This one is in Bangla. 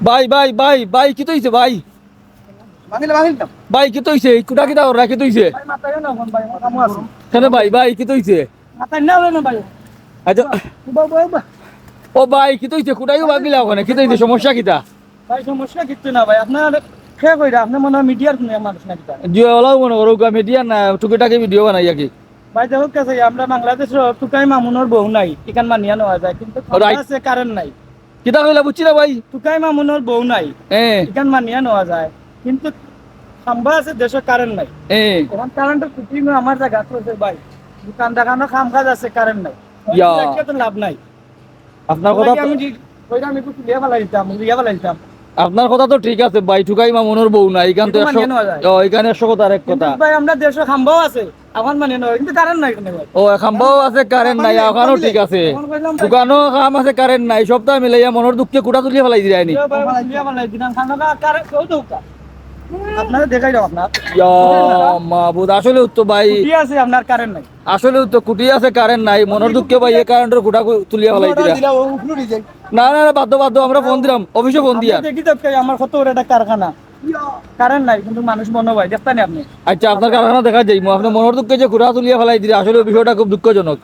ভাই ভাই ভাই ভাই কি তৈছে ভাই? ভাই কি তৈছে? কুটা কিটা ওরা কি তৈছে? কেন ভাই ভাই কি তৈছে? আচ্ছা ও ভাই কি তৈছে? কুটাইও বাগিলা ওখানে কি তৈছে? সমস্যা কিটা? ভাই সমস্যা কিচ্ছু না ভাই, আপনার খেয়ে কইরা আপনি মনে হয় মিডিয়ার কোনো মানুষ না কিতা। জিও ওলাও মনে করো মিডিয়া না টুকিটাকি ভিডিও বানাই কি? ভাই দেখো কাছে আমরা বাংলাদেশের টুকাই মামুনের বউ নাই, এখান মানিয়া নেওয়া যায়, কিন্তু Right. আছে কারেন্ট নাই। কিটা কইলা বুঝছি না ভাই? টুকাই মামুনের বউ নাই, এখান মানিয়া নেওয়া যায়, কিন্তু খাম্বা আছে দেশে কারেন্ট নাই। এখন কারেন্টের খুঁটি আমার জায়গা আছে ভাই, দোকান দেখানো কাম কাজ আছে, কারেন্ট নাই। ইয়া। তো লাভ নাই। আপনার কথা তো- আমি একটু লিয়া ফেলাই দিতাম, লিয়া ফেলাই দিতাম। আপনার কথা তো ঠিক আছে ভাই, ঠুকাই মামুনের বউ না এখান তো এটা মানিয়ে নেওয়া যায়। এখানে 100 কথা আরেক কিন্তু কথা। ভাই আমরা দেশে খাম্বাও আছে, এখন মানিয়ে নেওয়া, কিন্তু কারেন্ট নাই এখানে ভাই। ও খাম্বাও আছে কারেন্ট নাই, ওখানেও ঠিক আছে। দোকানও কাম আছে কারেন্ট নাই, সবটা মিলাইয়া মনের দুঃখে কুটা তুলিয়ে ফেলাই দিলাইনি। আপনারা দেখাই দাও আপনার মাহবুদ আসলে তো ভাই, কি আছে আপনার কারেন্ট নাই। আসলে তো কুটি আছে কারেন্ট নাই, মনের দুঃখে ভাই এই কারেন্টের কুটা তুলিয়া ফেলাই দিলা। না না না বাধ্য বাধ্য আমরা ফোন দিলাম, অফিসে ফোন দিয়া। দেখি তো আমার কত বড় একটা কারখানা, কারেন্ট নাই কিন্তু মানুষ মনে হয় দেখতেন আপনি। আচ্ছা আপনার কারখানা দেখা যাই, আপনার মনের দুঃখে যে কুটা তুলিয়া ফেলাই দিলা, আসলে বিষয়টা খুব দুঃখজনক।